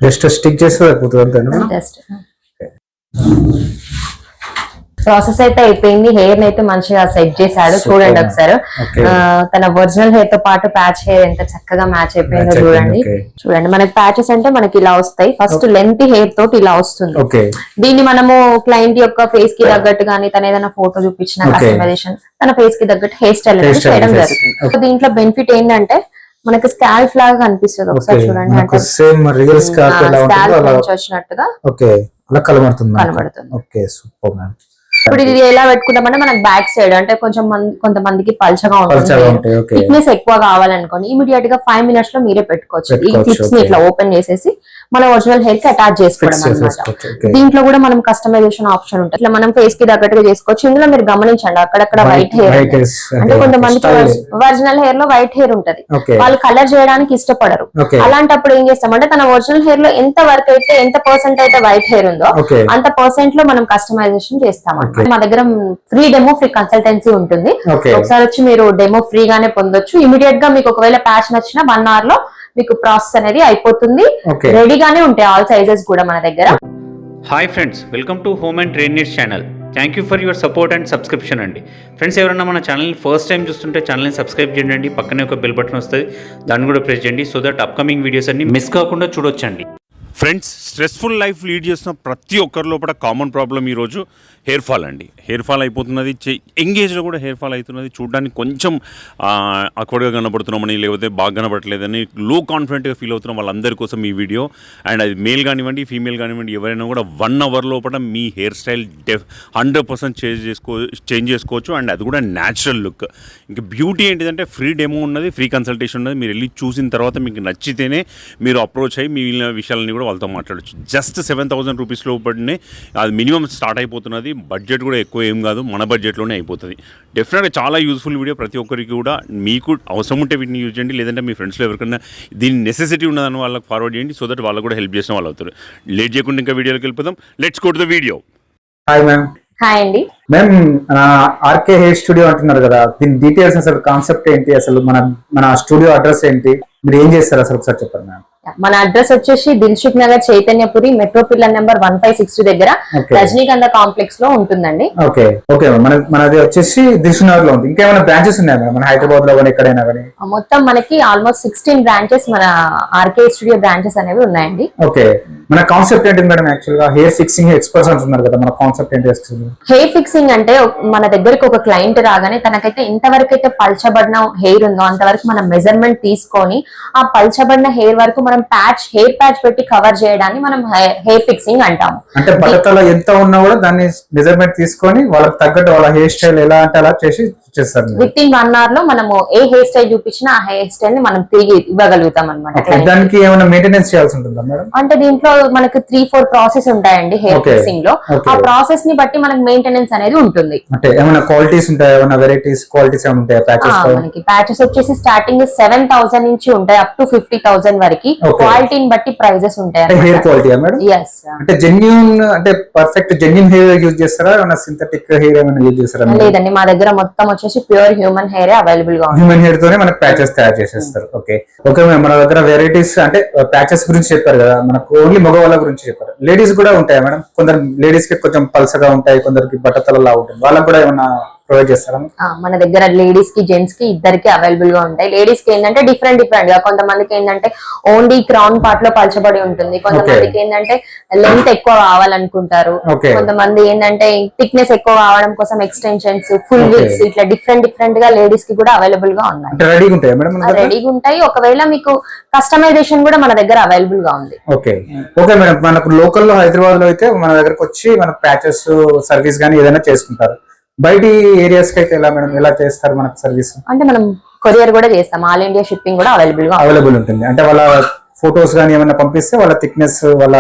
Just stick చేస్తే అయిపోతుంది అంతేనా? జస్ట్ ప్రాసెస్ అయితే అయిపోయింది. హెయిర్ అయితే మంచిగా సెట్ చేశాడు. చూడండి ఒకసారి తన ఒరిజినల్ హెయిర్ తో పాటు ప్యాచ్ హెయిర్ ఎంత చక్కగా మ్యాచ్ అయిపోయిందో చూడండి. చూడండి మనకి ప్యాచెస్ అంటే మనకి ఇలా వస్తాయి. ఫస్ట్ లెంత్ హెయిర్ తోటి ఇలా వస్తుంది. దీన్ని మనము క్లయింట్ యొక్క ఫేస్ కి తగ్గట్టు గానీ తన ఏదైనా ఫోటో చూపించిన కస్టమైజేషన్ తన ఫేస్ కి తగ్గట్టు హెయిర్ స్టైల్ అనేది చేయడం జరుగుతుంది. దీంట్లో బెనిఫిట్ ఏంటంటే మనకి స్కాల్ప్ లాగా కనిపిస్తుంది. ఒకసారి చూడండి అంటే స్కాల్ప్ నుంచి వచ్చినట్టుగా కనబడుతుంది. ఇప్పుడు ఇది ఎలా పెట్టుకుంటామంటే మనకి బ్యాక్ సైడ్ అంటే కొంతమందికి పల్చగా ఉంటుంది, థిక్నెస్ ఎక్కువ కావాలనుకోండి ఇమీడియట్ గా 5 minutes లో మీరే పెట్టుకోవచ్చు. ఈ క్లిప్స్ ని ఇట్లా ఓపెన్ చేసేసి మన ఒరిజినల్ హెయిర్ కి అటాచ్ చేసుకోవడం అన్నమాట. దీంట్లో కూడా మనం కస్టమైజేషన్ ఆప్షన్ ఉంటుంది. ఇట్లా మనం ఫేస్ కి తగ్గట్టుగా చేసుకోవచ్చు. ఇందులో మీరు గమనించండి అక్కడక్కడ వైట్ హెయిర్ అంటే కొంతమందికి ఒరిజినల్ హెయిర్ లో వైట్ హెయిర్ ఉంటది, వాళ్ళు కలర్ చేయడానికి ఇష్టపడరు. అలాంటప్పుడు ఏం చేస్తామంటే తన ఒరిజినల్ హెయిర్ లో ఎంత వర్క్ అయితే ఎంత పర్సెంట్ అయితే వైట్ హెయిర్ ఉందో అంత పర్సెంట్ లో మనం కస్టమైజేషన్ చేస్తాం. మా దగ్గర ఫ్రీ డెమో ఫ్రీ కన్సల్టెన్సీ ఉంటుంది. ఒకసారి వచ్చి మీరు డెమో ఫ్రీగానే పొందొచ్చు. ఇమీడియట్ గా మీకు ఒకవేళ ప్యాచ్ నచ్చిన 1 hour లో మీకు ప్రాసెస్ అనేది అయిపోతుంది. రెడీగానే ఉంటాయి ఆల్ సైజెస్ కూడా మన దగ్గర. Hi friends, welcome to home and train needs channel. Thank you for your support and subscription అండి. ఫ్రెండ్స్ ఎవరైనా మన ఛానల్ని ఫస్ట్ టైం చూస్తుంటే ఛానల్ని సబ్స్క్రైబ్ చేయండి. పక్కనే ఒక బెల్ బటన్ వస్తుంది, దాన్ని కూడా ప్రెస్ చేయండి. సో దట్ అప్కమింగ్ వీడియోస్ అన్ని మిస్ కాకుండా చూడొచ్చండి. ఫ్రెండ్స్, స్ట్రెస్ఫుల్ లైఫ్ లీడ్ చేస్తున్న ప్రతి ఒక్కరి లోపల కామన్ ప్రాబ్లం ఈరోజు హెయిర్ ఫాల్ అండి. హెయిర్ ఫాల్ అయిపోతున్నది, యంగ్ ఏజ్లో కూడా హెయిర్ ఫాల్ అవుతున్నది. చూడడానికి కొంచెం అక్వర్డ్గా కనబడుతున్నామని లేకపోతే బాగా కనబడట్లేదని లో కాన్ఫిడెంట్గా ఫీల్ అవుతున్నాం వాళ్ళందరి కోసం ఈ వీడియో. అండ్ అది మేల్ కానివ్వండి ఫీమేల్ కానివ్వండి ఎవరైనా కూడా 1 hour లోపల మీ హెయిర్ స్టైల్ 100% చేంజ్ చేసుకోవచ్చు. అండ్ అది కూడా న్యాచురల్ లుక్. ఇంకా బ్యూటీ ఏంటిదంటే ఫ్రీ డెమో ఉన్నది, ఫ్రీ కన్సల్టేషన్ ఉన్నది. మీరు వెళ్ళి చూసిన తర్వాత మీకు నచ్చితేనే మీరు అప్రోచ్ అయ్యి మిగిలిన విషయాలని కూడా వాళ్ళతో మాట్లాడచ్చు. జస్ట్ 7,000 రూపీస్ లోపలనే అది మినిమం స్టార్ట్ అయిపోతున్నది. బడ్జెట్ కూడా ఎక్కువ ఏం కాదు, మన బడ్జెట్లోనే అయిపోతుంది. డెఫినెట్గా చాలా యూజ్ఫుల్ వీడియో. ప్రతి ఒక్కరికి కూడా మీకు అవసరం ఉంటే వీటిని యూజ్ చేయండి, లేదంటే మీ ఫ్రెండ్స్లో ఎవరికైనా దీని నెసెసిటీ ఉన్నదని వాళ్ళకి ఫార్వర్డ్ చేయండి. సో దట్ వాళ్ళకు కూడా హెల్ప్ చేసిన వాళ్ళు అవుతారు. లేట్ చేయకుండా ఇంకా వీడియోకి వెళ్ళిపోదాం. Let's go to the video. Hi ma'am. Hi అండి. మ్యామ్, ఆర్కే హెయిర్ స్టూడియో అంటున్నారు కదా, దీని డీటెయిల్స్ అసలు కాన్సెప్ట్ ఏంటి, అసలు మన స్టూడియో అడ్రస్ ఏంటి, మీరు ఏం చేస్తారు అసలు ఒకసారి చెప్పండి మ్యామ్. మన అడ్రస్ వచ్చేసి Dilsukh Nagar Chaitanyapuri metro pillar number 1560 దగ్గర రజనీగంధ కాంప్లెక్స్ లో ఉంటుందండి. ఓకే ఓకే, మనది వచ్చేసి దిల్సుఖ్ నగర్ లో ఉంది. ఇంకేమైనా బ్రాంచెస్ ఉన్నాయా మన హైదరాబాద్ లో కానీ ఎక్కడైనా కానీ? మొత్తం మనకి ఆల్మోస్ట్ 16 బ్రాంచెస్ మన ఆర్కే స్టూడియో బ్రాంచెస్ అనేవి ఉన్నాయండి. ఓకే, మన కాన్సెప్ట్ ఏంటి మేడం? యాక్చువల్ గా హెయిర్ ఫిక్సింగ్ ఎక్స్పర్ట్స్ అంటున్నారు కదా, మన కాన్సెప్ట్ ఏంటి? హెయిర్ ఫిక్సింగ్ అంటే మన దగ్గరికి ఒక క్లయింట్ రాగానే తనకైతే ఎంతవరకు అయితే పల్చబడిన హెయిర్ ఉందో అంతవరకు మనం మెజర్మెంట్ తీసుకొని ఆ పల్చబడిన హెయిర్ వరకు మనం హెయిర్ ప్యాచ్ పెట్టి కవర్ చేయడాన్ని మనం హెయిర్ ఫిక్సింగ్ అంటాము. అంటే బట్టతల ఎంత ఉన్నా కూడా దాన్ని మెజర్మెంట్ తీసుకొని వాళ్ళకి తగ్గట్టు వాళ్ళ హెయిర్ స్టైల్ ఎలా అంటే అలా చేసి విత్ ఇన్ 1 hour లో మనము ఏ హెయిర్ స్టైల్ చూపించినా ఆ హెయిర్ స్టైల్ ని మనం తిరిగి ఇవ్వగలుగుతాం అనమాట. దానికి ఏమైనా మెయింటెనెన్స్ చేయాల్సి ఉంటుందా మేడం? అంటే దీంట్లో మనకి 3-4 ప్రాసెస్ ఉంటాయండి హెయిర్ ఫిక్సింగ్ లో. ఆ ప్రాసెస్ ని బట్టి మనకి మెయింటెనెన్స్ అనేది ఉంటుంది. అంటే ఏమైనా క్వాలిటీస్ ఉంటాయా, ఏమైనా వెరైటీస్ క్వాలిటీస్ ఏమైనా ఉంటాయా ప్యాచెస్? మనకి ప్యాచెస్ వచ్చేసి స్టార్టింగ్ 7,000 నుంచి ఉంటాయి అప్ టు 50,000 వరకు. క్వాలిటీని బట్టి ప్రైజెస్ ఉంటాయి. Hair quality madam? yes. అంటే జెన్యూన్ అంటే పర్ఫెక్ట్ జెన్యూన్ హెయిర్ యూజ్ చేస్తారా, ఏమైనా సింథటిక్ హెయిర్ ఏమైనా యూజ్ చేస్తారా? లేదండి, మా దగ్గర మొత్తం వచ్చేసి ప్యూర్ హ్యూమన్ హెయిర్ అవైలబుల్ గా ఉంది. హ్యూమన్ హెయిర్ తోనే మనకి ప్యాచెస్ తయారు చేసేస్తారు. ఓకే ఓకే, మన దగ్గర వెరైటీస్ అంటే ప్యాచెస్ గురించి చెప్పారు కదా, మనకు ఓన్లీ మగవాళ్ళ గురించి చెప్పారు. లేడీస్ కూడా ఉంటాయా మేడం? కొందరు లేడీస్ కి కొంచెం పల్సగా ఉంటాయి, కొందరికి బట్టతలలా ఉంటుంది, వాళ్ళకి కూడా ఏమన్నా ప్రొవైడ్ చేస్తారా? మన దగ్గర లేడీస్ కి జెంట్స్ కి ఇద్దరికి అవైలబుల్ గా ఉంటాయి. లేడీస్ కి ఏంటంటే డిఫరెంట్ గా, కొంతమందికి ఏంటంటే ఓన్లీ క్రౌన్ పార్ట్ లో పలచబడి ఉంటుంది, కొంతమందికి ఏంటంటే లెంత్ ఎక్కువ కావాలనుకుంటారు, కొంతమంది ఏంటంటే థిక్నెస్ ఎక్కువ కావడం కోసం ఎక్స్టెన్షన్స్, ఫుల్ విగ్స్, ఇట్లా డిఫరెంట్ గా లేడీస్ కి కూడా అవైలబుల్ గా ఉన్నాయి. రెడీగా ఉంటాయి. ఒకవేళ మీకు కస్టమైజేషన్ కూడా మన దగ్గర అవైలబుల్ గా ఉంది. ఓకే ఓకే మేడం, మనకు లోకల్ లో హైదరాబాద్ లో అయితే మన దగ్గరకు వచ్చి మన ప్యాచెస్ సర్వీస్ గానీ ఏదైనా చేసుకుంటారు. బయటి ఏరియాస్ కి అయితే ఎలా మేడం, ఎలా చేస్తారు మనకు సర్వీస్? అంటే మనం కొరియర్ కూడా చేస్తాం, ఆల్ ఇండియా షిప్పింగ్ కూడా అవైలబుల్ ఉంటుంది. అంటే వాళ్ళ ఫొటోస్ గానీ ఏమైనా పంపిస్తే వాళ్ళ థిక్నెస్, వాళ్ళ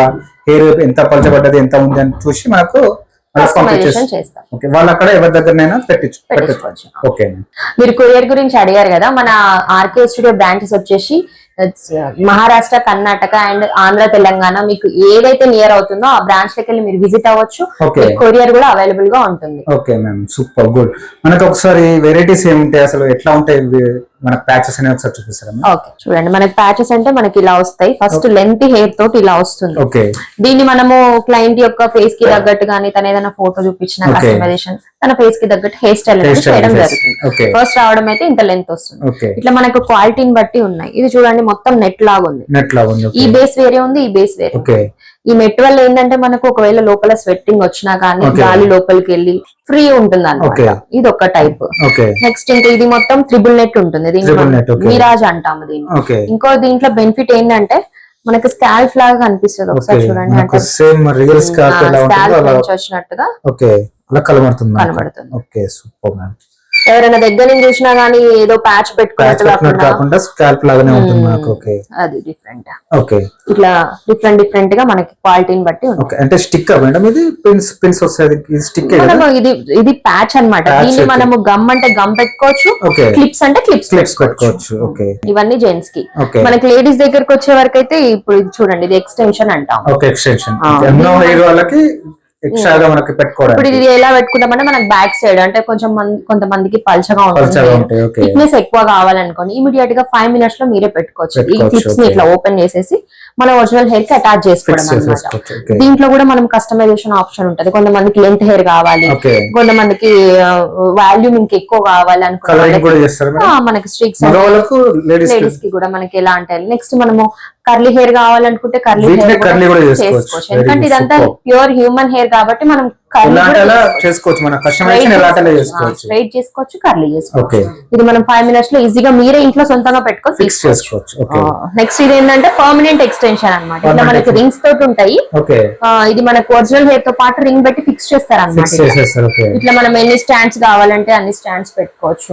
హెయిర్ ఎంత పలచబడ్డది ఎంత ఉంది అని చూసి మనకు చేస్తాం. వాళ్ళు అక్కడ ఎవరి దగ్గరనైనా పెట్టించుకోవచ్చు. ఓకే, మీరు కొరియర్ గురించి అడిగారు కదా, మన ఆర్కే స్టూడియో బ్రాంచెస్ వచ్చేసి మహారాష్ట్ర, కర్ణాటక అండ్ ఆంధ్ర, తెలంగాణ మీకు ఏదైతే నియర్ అవుతుందో ఆ బ్రాంచ్ లకి వెళ్ళి మీరు విజిట్ అవ్వచ్చు. కొరియర్ కూడా అవైలబుల్ గా ఉంటుంది. Okay ma'am, super good. మనకు ఒకసారి వెరైటీస్ ఏముంటాయి, అసలు ఎట్లా ఉంటాయి మనకు ప్యాచెస్ అనేవి ఒకసారి చూపిస్తారా? ఓకే, చూడండి. మనకి ప్యాచెస్ అంటే మనకి ఇలా వస్తాయి. ఫస్ట్ లెంత్ హెయిర్ తోటి ఇలా వస్తుంది. ఓకే, దీన్ని మనము క్లయింట్ యొక్క ఫేస్ కి తగ్గట్టు కానీ తన ఏదైనా ఫోటో చూపించిన కస్టమైజేషన్ తన ఫేస్ కి తగ్గట్టు హెయిర్ స్టైల్ అనేది చేయడం జరుగుతుంది. ఫస్ట్ రావడం అయితే ఇంత లెంత్ వస్తుంది. ఇట్లా మనకు క్వాలిటీని బట్టి ఉన్నాయి. ఇది చూడండి మొత్తం నెట్ లాగా ఉంది. ఈ బేస్ వేరే ఉంది, ఈ బేస్ వేరే ఉంది. ఈ నెట్ వల్ల ఏంటంటే మనకు ఒకవేళ లోపల స్వెట్టింగ్ వచ్చినా కానీ గాలి లోపలికి వెళ్ళి ఫ్రీ ఉంటుంది అన్నమాట. ఇది ఒక టైప్. నెక్స్ట్ ఇంకా ఇది మొత్తం ట్రిపుల్ నెట్ ఉంటుంది. దీన్ని మిరాజ్ అంటాము దీన్ని. ఇంకో దీంట్లో బెనిఫిట్ ఏంటంటే మనకి స్కాల్ప్ లాగా కనిపిస్తుంది. ఒకసారి చూడండి, అంటే స్కాల్ప్ నుంచి వచ్చినట్టుగా కనబడుతుంది. ఎవరైనా దగ్గర నుంచి చూసినా గానీ ఏదో ప్యాచ్ పెట్టుకున్నట్టు కాకుండా స్కాల్ప్ లాగానే ఉంటుంది నాకు. అది డిఫరెంట్. ఇట్లా డిఫరెంట్ డిఫరెంట్ గా మనకి క్వాలిటీని బట్టి ఉంటుంది. అంటే స్టిక్ మేడం, ఇది పిన్స్ వస్తాయి. స్టిక్ ఇది ప్యాచ్ అన్నమాట. దీన్ని మనము గమ్ అంటే గమ్ పెట్టుకోవచ్చు, క్లిప్స్ అంటే క్లిప్స్ పెట్టుకోవచ్చు. ఇవన్నీ జెంట్స్ కి. మనకి లేడీస్ దగ్గరకు వచ్చే వరకు అయితే ఇప్పుడు ఇది చూడండి, ఇది ఎక్స్టెన్షన్ అంటాం. ఎక్స్టెన్షన్ వాళ్ళకి ఎక్స్ట్రాగా మనకి పెట్టుకోవడానికి. ఇప్పుడు ఇది ఎలా పెట్టుకుంటామంటే మనకి బ్యాక్ సైడ్ అంటే కొంతమందికి పల్చగా ఉంటుంది, థిక్నెస్ ఎక్కువ కావాలనుకోండి ఇమీడియట్ గా 5 minutes లో మీరే పెట్టుకోవచ్చు. ఈ క్లిప్స్ ని ఇట్లా ఓపెన్ చేసేసి మన ఒరిజినల్ హెయిర్ కి అటాచ్ చేసుకోవడం అన్నమాట. దీంట్లో కూడా మనం కస్టమైజేషన్ ఆప్షన్ ఉంటది. కొంతమందికి లెంత్ హెయిర్ కావాలి, కొంతమందికి వాల్యూమ్ ఇంకా ఎక్కువ కావాలి అనుకోవాలి. మనకి స్ట్రిక్స్ లేడీస్ కి కూడా మనకి ఎలా అంటే నెక్స్ట్ మనము కర్లీ హెయిర్ కావాలనుకుంటే కర్లీ హెయిర్ కూడా చేసుకోవచ్చు. ఎందుకంటే ఇదంతా ప్యూర్ హ్యూమన్ హెయిర్ కాబట్టి మనం స్ట్రైట్ చేసుకోవచ్చు, కర్లీ చేసుకోవచ్చు. ఇది మనం 5 minutes లో ఈజీగా మీరే ఇంట్లో సొంతంగా పెట్టుకొని ఫిక్స్ చేసుకోవచ్చు. నెక్స్ట్ ఇది ఏంటంటే పర్మనెంట్ ఎక్స్టెన్షన్ అన్నమాట. ఇట్లా మనకి రింగ్స్ తోటి ఉంటాయి. ఇది మనకు ఒరిజినల్ హెయిర్ తో పాటు రింగ్ పెట్టి ఫిక్స్ చేస్తారు అన్నమాట. ఇట్లా మనం ఎన్ని స్టాండ్స్ కావాలంటే అన్ని స్టాండ్స్ పెట్టుకోవచ్చు.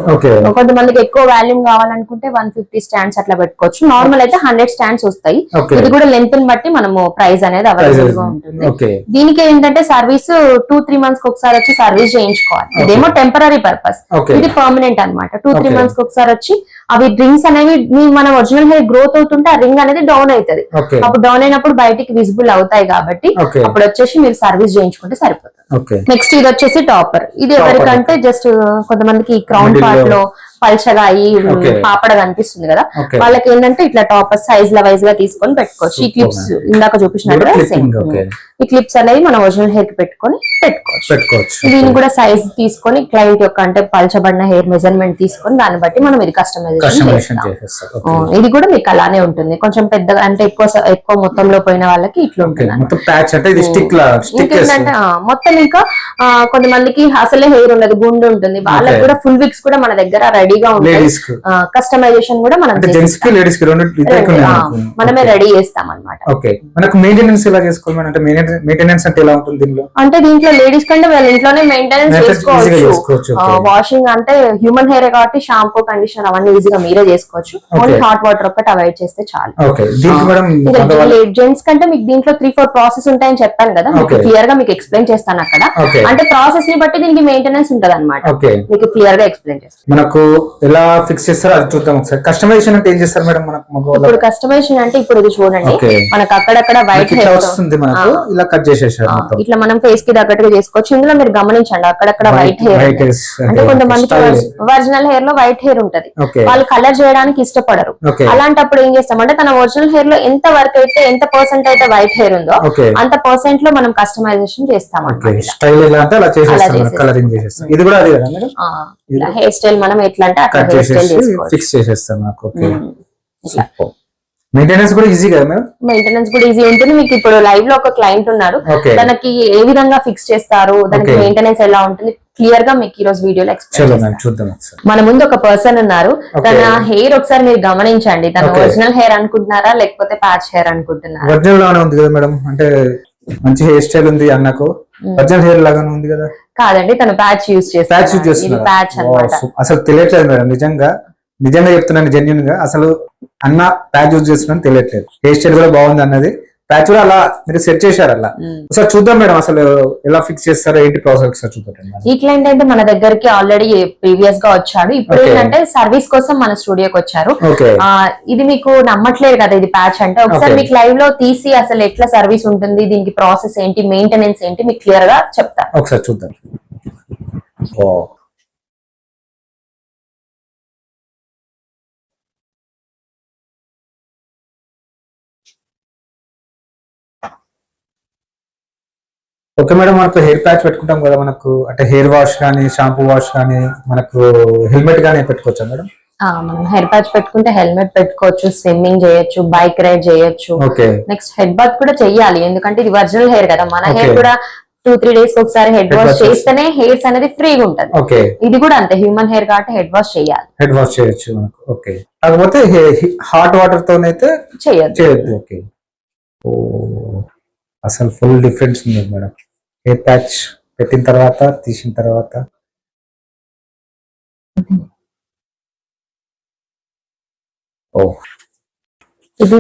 కొంతమందికి ఎక్కువ వాల్యూమ్ కావాలనుకుంటే 150 స్టాండ్స్ అట్లా పెట్టుకోవచ్చు. నార్మల్ అయితే 100 స్టాండ్స్ వస్తాయి. ఇది కూడా లెంత్ ని బట్టి మనము ప్రైస్ అనేది అవైలబుల్ గా ఉంటుంది. దీనికి ఏంటంటే సర్వీస్ 2-3 months కి ఒకసారి వచ్చి సర్వీస్ చేయించుకోవాలి. ఇదేమో టెంపరీ పర్పస్, ఇది పర్మనెంట్ అన్నమాట. 2-3 months కి ఒకసారి వచ్చి అవి రింగ్స్ అనేవి మన ఒరిజినల్ హెయిర్ గ్రోత్ అవుతుంటే ఆ రింగ్ అనేది డౌన్ అవుతుంది. అప్పుడు డౌన్ అయినప్పుడు బయటికి విజిబుల్ అవుతాయి కాబట్టి అప్పుడు వచ్చేసి మీరు సర్వీస్ చేయించుకుంటే సరిపోతుంది. నెక్స్ట్ ఇది వచ్చేసి టాపర్. ఇది ఎవరికంటే జస్ట్ కొంతమందికి క్రౌన్ పార్ట్ లో పల్చగా అయ్యి పాపడ కనిపిస్తుంది కదా, వాళ్ళకి ఏంటంటే ఇట్లా టాపర్ సైజ్ వైజ్ గా తీసుకొని పెట్టుకోవచ్చు. ఈ క్లిప్స్ ఇందాక చూపించినట్టుగా సేమ్ ఈ క్లిప్స్ అనేవి మన ఒరిజినల్ హెయిర్ కి పెట్టుకొని పెట్టుకోవచ్చు. దీన్ని కూడా సైజ్ తీసుకొని క్లయింట్ యొక్క అంటే పల్చబడిన హెయిర్ మెజర్మెంట్ తీసుకొని దాన్ని బట్టి మనం ఇది కస్టమైజేషన్ చేస్తాం. ఇది కూడా మీకు అలానే ఉంటుంది. కొంచెం పెద్దగా అంటే ఎక్కువ మొత్తంలో పోయిన వాళ్ళకి ఇట్లా ఉంటుంది. ఇంకేంటంటే మొత్తం ఇంకా కొంతమందికి అసలే హెయిర్ ఉండదు, గుండు ఉంటుంది, వాళ్ళకి కూడా ఫుల్ విక్స్ కూడా మన దగ్గర రెడీగా ఉంటాయి. కస్టమైజేషన్ కూడా మనం మనమే రెడీ చేస్తాం అన్నమాట. అంటే దీంట్లో లేడీస్ కంటే వాళ్ళ ఇంట్లోనే మెయింటెనెన్స్ చేసుకోవచ్చు. వాషింగ్ అంటే హ్యూమన్ హెయిర్ కాబట్టి షాంపూ, కండిషనర్ అవన్నీ ఈజీగా మీరే చేసుకోవచ్చు. ఓన్లీ హాట్ వాటర్ ఒక్కటి అవాయిడ్ చేస్తే చాలు. జెంట్స్ కంటే మీకు దీంట్లో 3-4 ప్రాసెస్ ఉంటాయని చెప్పాను కదా, క్లియర్ గా మీకు ఎక్స్ప్లెయిన్ చేస్తాను అక్కడ. అంటే ప్రాసెస్ ని బట్టి దీనికి మెయింటెనెన్స్ ఉంటది అనమాట. మీకు క్లియర్ గా ఎక్స్ప్లెయిన్ చేస్తాను. మనకు ఎలా ఫిక్స్ చేస్తారో అది చూద్దాం ఒకసారి. కస్టమైజేషన్ అంటే ఏం చేస్తారు మేడం? ఇప్పుడు కస్టమైజేషన్ అంటే ఇప్పుడు ఇది చూడండి, మనకు అక్కడక్కడ వైట్ హెయిర్ వస్తుంది, మనకు ఇలా కట్ చేసేసారు. ఇట్లా మనం ఫేస్ కి తగ్గట్టుగా చేసుకోవచ్చు. ఇందులో మీరు గమనించండి అక్కడక్కడ వైట్ హెయిర్ అంటే కొంతమందికి ఒరిజినల్ హెయిర్ లో వైట్ హెయిర్ ఉంటది, వాళ్ళు కలర్ చేయడానికి ఇష్టపడరు. అలాంటప్పుడు ఏం చేస్తామంటే తన ఒరిజినల్ హెయిర్ లో ఎంత వర్క్ అయితే ఎంత పర్సెంట్ అయితే వైట్ హెయిర్ ఉందో అంత పర్సెంట్ లో మనం కస్టమైజేషన్ చేస్తాం. హెయిర్ స్టైల్ మనం ఎట్లా అంటే అట్లా హెయిర్ స్టైల్ ఫిక్స్ చేసేస్తాం. మెయింటెనెన్స్ కూడా ఈజీ కదా మేడం? మెయింటెనెన్స్ కూడా ఈజీ ఉంటుంది. మీకు ఇప్పుడు లైవ్ లో ఒక క్లయింట్ ఉన్నారు, దానికి ఏ విధంగా ఫిక్స్ చేస్తారు, దానికి మెయింటెనెన్స్ ఎలా ఉంటుంది క్లియర్ గా మీకు ఈ రోజు వీడియోలో ఎక్స్ప్లెయిన్ చేస్తాను. మన ముందు ఒక పర్సన్ ఉన్నారు, తన హెయిర్ ఒకసారి మీరు గమనించండి. తన ఒరిజినల్ హెయిర్ అనుకుంటున్నారా లేకపోతే ప్యాచ్ హెయిర్ అనుకుంటున్నారా? ఒరిజినల్ లాగానే ఉంది కదా మేడం, అంటే మంచి హెయిర్ స్టైల్ ఉంది అన్నకు. ఒరిజినల్ హెయిర్ లాగానే ఉంది కదా? కాదండి, తను ప్యాచ్ యూజ్ చేస్తారు. ప్యాచ్ అన్నమాట. అసలు తెలియట్లేదు మేడం, నిజంగా చెప్తున్నాను, జెన్యున్ గా. అసలు అన్న ప్యాచ్ యూజ్ చేస్తున్నాను తెలియట్లేదు. హెయిర్ స్టైల్ కూడా బాగుంది అన్నది. ప్యాచ్ కూడా అలా మీరు సెట్ చేశారు అలా. ఒకసారి చూద్దాం మేడం అసలు ఎలా ఫిక్స్ చేస్తారో ఏంటి ప్రాసెస్ ఒకసారి చూద్దాం. ఈ క్లయింట్ అయితే మన దగ్గరికి ఆల్రెడీ ప్రీవియస్ గా వచ్చాడు. ఇప్పుడు ఏంటంటే సర్వీస్ కోసం మన స్టూడియోకి వచ్చారు. ఇది మీకు నమ్మట్లేదు కదా ఇది ప్యాచ్ అంటే, ఒకసారి మీకు లైవ్ లో తీసి అసలు ఎట్లా సర్వీస్ ఉంటుంది, దీనికి ప్రాసెస్ ఏంటి, మెయింటెనెన్స్ ఏంటి మీకు క్లియర్ గా చెప్తా. ఒకసారి చూద్దాం. ఓకే మేడం, మనకు హెయిర్ ప్యాచ్ పెట్టుకుంటాం కదా, మనకు అంటే హెయిర్ వాష్ కానీ షాంపూ వాష్ కానీ మనకు హెల్మెట్ గానీ పెట్టుకోవచ్చా మేడం? మనం హెయిర్ ప్యాచ్ పెట్టుకుంటే హెల్మెట్ పెట్టుకోవచ్చు, స్విమ్మింగ్ చేయొచ్చు, బైక్ రైడ్ చేయొచ్చు. నెక్స్ట్ హెడ్ బాత్ కూడా చెయ్యాలి, ఎందుకంటే ఇది ఒరిజినల్ హెయిర్ కదా. మన హెయిర్ కూడా 2-3 డేస్ ఒకసారి హెడ్ వాష్ చేస్తేనే హెయిర్స్ అనేది ఫ్రీగా ఉంటది. ఇది కూడా అంతే, హ్యూమన్ హెయిర్ కాబట్టి హెడ్ వాష్ చేయాలి. హెడ్ వాష్ చేయొచ్చు మనకు. ఓకే, కాకపోతే హాట్ వాటర్ తోనైతే చేయొద్దు. ఓకే, అసలు ఫుల్ డిఫరెన్స్ ఉంది మేడం. హెయిర్ ప్యాచ్ పెట్టిన తర్వాత తీసిన తర్వాత ఇది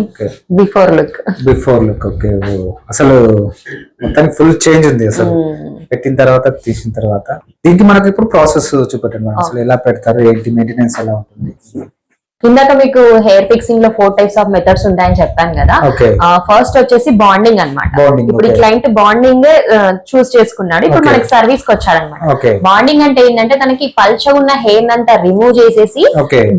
బిఫోర్ లుక్. ఓకే, అసలు మొత్తం ఫుల్ చేంజ్ ఉంది అసలు పెట్టిన తర్వాత తీసిన తర్వాత. దీనికి మనకి ఇప్పుడు ప్రాసెస్ చూపెట్టండి మేడం, అసలు ఎలా పెడతారు, ఏంటి మెయింటెనెన్స్ ఎలా ఉంటుంది? ఇందాక మీకు హెయిర్ ఫిక్సింగ్ లో 4 టైప్స్ ఆఫ్ మెథడ్స్ ఉంటాయని చెప్పాను కదా. ఫస్ట్ వచ్చేసి బాండింగ్ అన్నమాట. ఇప్పుడు ఈ క్లయింట్ బాండింగ్ చూస్ చేసుకున్నాడు, ఇప్పుడు మనకి సర్వీస్ కి వచ్చాడనమాట. బాండింగ్ అంటే ఏంటంటే తనకి పల్చ ఉన్న హెయిర్ అంతా రిమూవ్ చేసేసి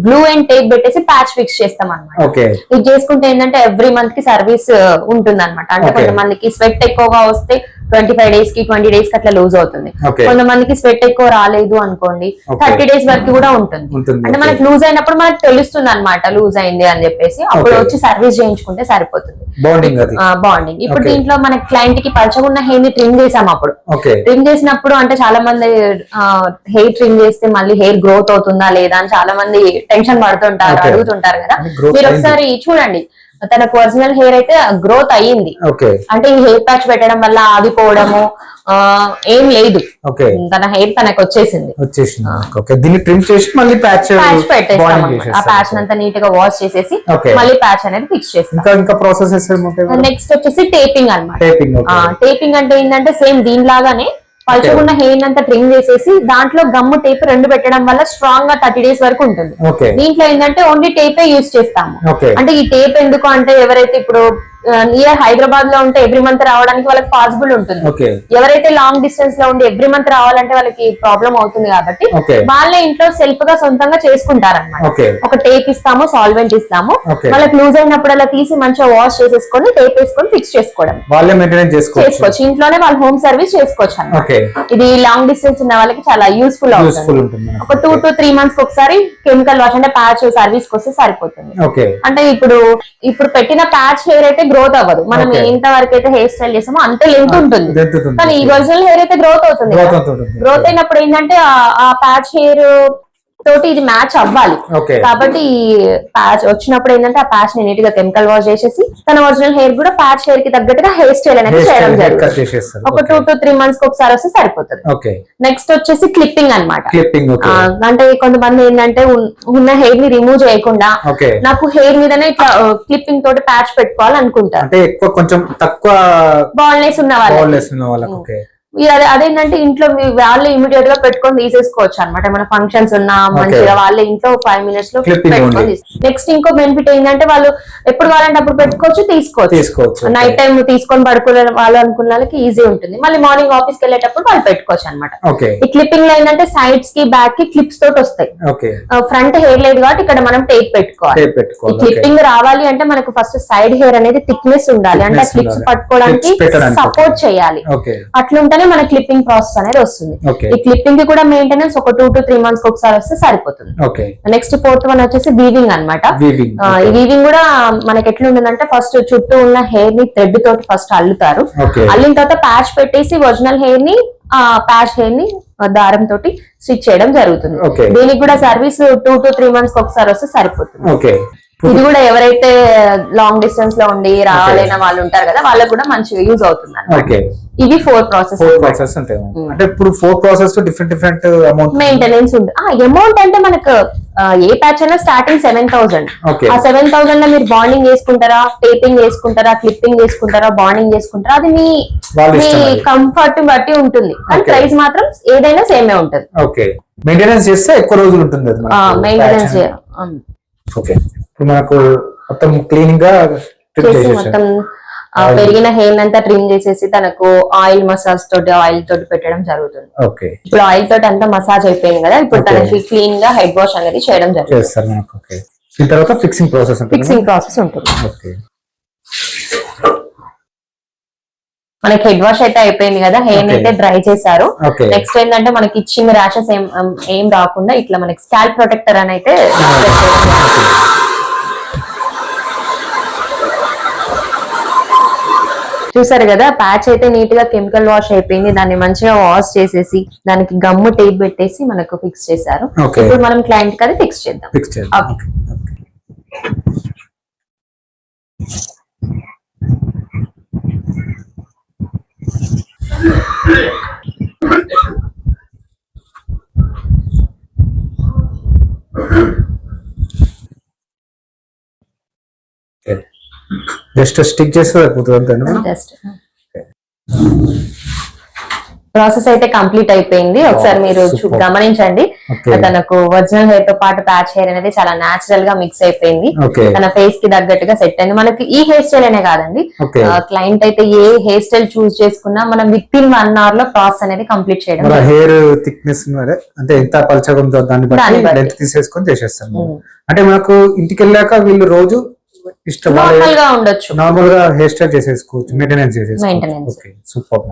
గ్లూ అండ్ టేప్ పెట్టేసి ప్యాచ్ ఫిక్స్ చేస్తాం అనమాట. ఇది చేసుకుంటే ఏంటంటే ఎవ్రీ మంత్ కి సర్వీస్ ఉంటుంది అనమాట. అంటే కొంతమందికి స్వెట్ ఎక్కువగా వస్తే 25 డేస్ కి 20 డేస్ కి అట్లా లూజ్ అవుతుంది. కొంతమందికి స్వెట్ ఎక్కువ రాలేదు అనుకోండి 30 డేస్ వరకు కూడా ఉంటుంది. అంటే మనకి లూజ్ అయినప్పుడు మనకు తెలుస్తుంది అనమాట లూజ్ అయింది అని చెప్పేసి, అప్పుడు వచ్చి సర్వీస్ చేయించుకుంటే సరిపోతుంది. బాండింగ్ ఇప్పుడు దీంట్లో మన క్లయింట్ కి పల్చగా ఉన్న హెయిర్ ని ట్రిమ్ చేసాం. అప్పుడు ట్రిమ్ చేసినప్పుడు అంటే చాలా మంది హెయిర్ ట్రిమ్ చేస్తే మళ్ళీ హెయిర్ గ్రోత్ అవుతుందా లేదా అని చాలా మంది టెన్షన్ పడుతుంటారు, అడుగుతుంటారు కదా. మీరు ఒకసారి చూడండి, తనకు ఒరిజినల్ హెయిర్ అయితే గ్రోత్ అయ్యింది. అంటే ఈ హెయిర్ ప్యాచ్ పెట్టడం వల్ల ఆగిపోవడము ఏం లేదు, తన హెయిర్ తనకు వచ్చేసింది. దీన్ని ట్రిమ్ చేసి మళ్ళీ ప్యాచ్ పెట్టేస్తాం. ఆ ప్యాచ్ అంతా నీట్ గా వాష్ చేసేసి మళ్ళీ ప్యాచ్ అనేది ఫిక్స్ చేస్తాం. ఇంకా ప్రాసెస్ నెక్స్ట్ వచ్చేసి టేపింగ్ అన్నమాట. టేపింగ్ అంటే ఏంటంటే సేమ్ దీనిలాగానే పలుచుకున్న హెయిర్ అంతా ట్రిమ్ చేసేసి దాంట్లో గమ్ము టేప్ 2 పెట్టడం వల్ల స్ట్రాంగ్ గా 30 డేస్ వరకు ఉంటుంది. దీంట్లో ఏంటంటే ఓన్లీ టేపే యూజ్ చేస్తాము. అంటే ఈ టేప్ ఎందుకు అంటే ఎవరైతే ఇప్పుడు నియర్ హైదరాబాద్ లో ఉంటే ఎవ్రీ మంత్ రావడానికి వాళ్ళకి పాసిబుల్ ఉంటుంది. ఎవరైతే లాంగ్ డిస్టెన్స్ లో ఉండి ఎవ్రీ మంత్ రావాలంటే వాళ్ళకి ప్రాబ్లం అవుతుంది కాబట్టి వాళ్ళే ఇంట్లో సెల్ఫ్ గా సొంతంగా చేసుకుంటారన్నమాట. ఒక టేప్ ఇస్తాము, సాల్వెంట్ ఇస్తాము, వాళ్ళకి లూజ్ అయినప్పుడు అలా తీసి మంచిగా వాష్ చేసేసుకొని టేప్ వేసుకొని ఫిక్స్ చేసుకోవడం, వాళ్ళే మెయింటెనెన్స్ చేసుకోవచ్చు. ఇంట్లోనే వాళ్ళు హోమ్ సర్వీస్ చేసుకోవచ్చు అన్నమాట. ఇది లాంగ్ డిస్టెన్స్ ఉన్న వాళ్ళకి చాలా యూస్ఫుల్ అవుతుంది. ఒక 2 to 3 months ఒకసారి కెమికల్ వాష్ అంటే ప్యాచ్ సర్వీస్ వస్తే సరిపోతుంది. అంటే ఇప్పుడు పెట్టిన ప్యాచ్ హెయిర్ అయితే గ్రోత్ అవ్వదు. మనం ఎంత వరకు అయితే హెయిర్ స్టైల్ చేసామో అంతే లెంత్ ఉంటుంది, కానీ ఈ ఒరిజినల్ హెయిర్ అయితే గ్రోత్ అవుతుంది. గ్రోత్ అయినప్పుడు ఏంటంటే ఆ ప్యాచ్ హెయిర్ తోటి ఇది మ్యాచ్ అవ్వాలి. కాబట్టి ఈ ప్యాచ్ వచ్చినప్పుడు ఏంటంటే ఆ ప్యాచ్ ని నీట్ గా కెమికల్ వాష్ చేసేసి తన ఒరిజినల్ హెయిర్ కూడా ప్యాచ్ హెయిర్ కి తగ్గట్టుగా హెయిర్ స్టైల్ అనేది చేయడం జరుగుతుంది. ఒక 2 to 3 months కి ఒకసారి వస్తే సరిపోతుంది. నెక్స్ట్ వచ్చేసి క్లిప్పింగ్ అన్నమాట. అంటే కొంతమంది ఏంటంటే ఉన్న హెయిర్ ని రిమూవ్ చేయకుండా నాకు హెయిర్ మీదనే ఇట్లా క్లిప్పింగ్ తోటి ప్యాచ్ పెట్టుకోవాలి అనుకుంటారు. అంటే ఎక్కువ కొంచెం తక్కువ బాల్నెస్ ఉన్న వాళ్ళకి అదేంటంటే ఇంట్లో వాళ్ళే ఇమీడియట్ గా పెట్టుకొని తీసేసుకోవచ్చు అనమాట. మన ఫంక్షన్స్ ఉన్నా మంచిగా వాళ్ళే ఇంట్లో 5 minutes లో పెట్టుకొని. నెక్స్ట్ ఇంకో బెనిఫిట్ ఏంటంటే వాళ్ళు ఎప్పుడు కావాలంటే అప్పుడు పెట్టుకోవచ్చు, తీసుకోవచ్చు. నైట్ టైం తీసుకొని పడుకునే వాళ్ళు అనుకున్న వాళ్ళకి ఈజీ ఉంటుంది. మళ్ళీ మార్నింగ్ ఆఫీస్ కి వెళ్ళేటప్పుడు వాళ్ళు పెట్టుకోవచ్చు అనమాట. ఈ క్లిప్పింగ్ లో ఏంటంటే సైడ్స్ కి బ్యాక్ కి క్లిప్స్ తోటి వస్తాయి. ఫ్రంట్ హెయిర్ లేదు కాబట్టి ఇక్కడ మనం టేప్ పెట్టుకోవాలి. ఈ క్లిప్పింగ్ రావాలి అంటే మనకు ఫస్ట్ సైడ్ హెయిర్ అనేది థిక్నెస్ ఉండాలి, అంటే క్లిప్స్ పట్టుకోవడానికి సపోర్ట్ చేయాలి. అట్లుంటేనే మన క్లిప్పింగ్ ప్రాసెస్ అనేది వస్తుంది. ఈ క్లిప్పింగ్ కి కూడా మెయింటెనెన్స్ ఒక 2 to 3 months ఒకసారి వస్తే సరిపోతుంది. నెక్స్ట్ 4th వన్ వచ్చేసి వీవింగ్ అనమాట. ఈ వీవింగ్ కూడా మనకి ఎట్లా ఉంటుందంటే ఫస్ట్ చుట్టూ ఉన్న హెయిర్ ని థ్రెడ్ తోటి ఫస్ట్ అల్లుతారు. అల్లిన తర్వాత ప్యాచ్ పెట్టేసి ఒరిజినల్ హెయిర్ ని ప్యాచ్ హెయిర్ ని దారం తోటి స్టిచ్ చేయడం జరుగుతుంది. దీనికి కూడా సర్వీస్ 2 to 3 months ఒకసారి వస్తే సరిపోతుంది. ఇది కూడా ఎవరైతే లాంగ్ డిస్టెన్స్ లో ఉండి రావాలైన వాళ్ళు ఉంటారు కదా, వాళ్ళకి కూడా మంచిగా యూజ్ అవుతుంది అన్నమాట. ఓకే, ఇవి 4 ప్రాసెస్. 4 ప్రాసెస్ ఉంటాయి. అంటే ఇప్పుడు 4 ప్రాసెస్ డిఫరెంట్ అమౌంట్ మెయింటెనెన్స్ ఉంటుంది. అమౌంట్ అంటే మనకు ఏ ప్యాచ్ అయినా స్టార్టింగ్ 7,000. ఓకే, ఆ 7,000 లో మీరు బాండింగ్ చేసుకుంటారా, టేపింగ్ చేసుకుంటారా, క్లిప్పింగ్ చేసుకుంటారా, బాండింగ్ చేసుకుంటారా, అది మీ కంఫర్ట్ బట్టి ఉంటుంది. కానీ ప్రైస్ మాత్రం ఏదైనా సేమే ఉంటుంది. ఓకే, మెయింటెనెన్స్ చేస్తే ఎక్కువ రోజులు ఉంటుంది అది మెయింటెనెన్స్ ఓకే. ఇప్పుడు మనకు మొత్తం క్లీనింగ్ గా చేసి మొత్తం పెరిగిన హెయిర్ అంతా ట్రిమ్ చేసేసి తనకు ఆయిల్ మసాజ్ తోటి ఆయిల్ తోటి పెట్టడం జరుగుతుంది. ఓకే, ఇప్పుడు ఆయిల్ తోటి అంతా మసాజ్ అయిపోయింది కదా, ఇప్పుడు తనకి క్లీన్ గా హెడ్ వాష్ అనేది చేయడం జరుగుతుంది. ఓకే, దీని తర్వాత ఫిక్సింగ్ ప్రాసెస్ ఉంటుంది. ఫిక్సింగ్ ప్రాసెస్ ఉంటుంది. ఓకే, మనకి హెడ్ వాష్ అయితే అయిపోయింది కదా, హెయిర్ అయితే డ్రై చేశారు. ఓకే, నెక్స్ట్ ఏంటంటే మనకి ఇచ్చింగ్ ర్యాషెస్ ఏం రాకుండా ఇట్లా మనకి స్కాల్ప్ ప్రొటెక్టర్ అని అయితే చూసారు కదా. ప్యాచ్ అయితే నీట్ గా కెమికల్ వాష్ అయిపోయింది. దాన్ని మంచిగా వాష్ చేసేసి దానికి గమ్ము టేప్ పెట్టేసి మనకు ఫిక్స్ చేశారు. ఇప్పుడు మనం క్లయింట్ కి అది ఫిక్స్ చేద్దాం. జస్ట్ స్టిక్ చేస్తే సరిపోతుంది. జస్ట్ ప్రాసెస్ అయితే కంప్లీట్ అయిపోయింది. ఒకసారి మీరు గమనించండి. తనకు ఒరిజినల్ హెయిర్ తో పాటు ప్యాచ్ హెయిర్ అనేది చాలా నాచురల్ గా మిక్స్ అయిపోయింది. తన ఫేస్ కి తగ్గట్టుగా సెట్ అయింది. మనకి ఈ హెయిర్ స్టైల్ అనే కాదండి, క్లయింట్ అయితే ఏ హెయిర్ స్టైల్ చూస్ చేసుకున్నా మనం విత్ ఇన్ 1 hour లో ప్రాసెస్ అనేది కంప్లీట్ చేయడం. హెయిర్ థిక్నెస్ అంటే ఎంత పలచగా ఉందో దాన్ని బట్టి లెంత్ తీసేసుకొని చేసేస్తాం. అంటే మనకు ఇంటికి వెళ్ళాక వీళ్ళు రోజు నార్మల్ గా ఉండొచ్చు, నార్మల్ గా హెయిర్ స్టైల్ చేసేసుకోవచ్చు, మెయింటెనెన్స్ చేసేసుకోవచ్చు. సూపర్.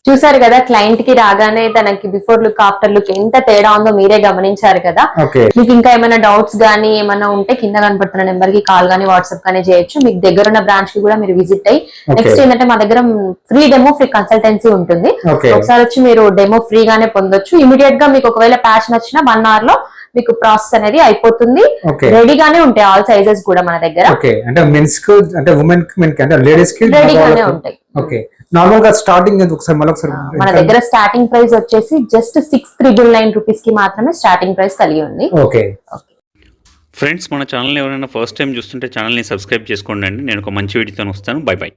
చూసారు కదా, క్లయింట్ కి రాగానే తనకి బిఫోర్ లుక్ ఆఫ్టర్ లుక్ ఎంత తేడా ఉందో మీరే గమనించారు కదా. మీకు ఇంకా ఏమైనా డౌట్స్ గానీ ఏమైనా ఉంటే కింద కనపడుతున్న నెంబర్ కి కాల్ గానీ వాట్సాప్ గానీ చేయొచ్చు. మీకు దగ్గర ఉన్న బ్రాంచ్ కి కూడా మీరు విజిట్ అయ్యి నెక్స్ట్ ఏంటంటే మా దగ్గర ఫ్రీ డెమో ఫ్రీ కన్సల్టెన్సీ ఉంటుంది. ఒకసారి వచ్చి మీరు డెమో ఫ్రీగానే పొందొచ్చు. ఇమీడియట్ గా మీకు ఒకవేళ ప్యాచ్ నచ్చినా 1 hour లో మీకు ప్రాసెస్ అనేది అయిపోతుంది. రెడీగానే ఉంటాయి ఆల్ సైజెస్ కూడా మన దగ్గర. అంటే మెన్స్ కి అంటే ఉమెన్ కి మెన్ కి అంటే లేడీస్ కి రెడీగానే ఉంటాయి. ఓకే, నార్మల్ గా స్టార్టింగ్ ఒకసారి మన దగ్గర స్టార్టింగ్ ప్రైస్ వచ్చేసి జస్ట్ 6,999 రూపీస్ కి మాత్రమే స్టార్టింగ్ ప్రైస్ కలిగి ఉంది. ఓకే ఫ్రెండ్స్, మన ఛానల్ ఎవరైనా ఫస్ట్ టైం చూస్తుంటే ఛానల్ని సబ్స్క్రైబ్ చేసుకోండి. నేను ఒక మంచి వీడియోతో వస్తాను. By by.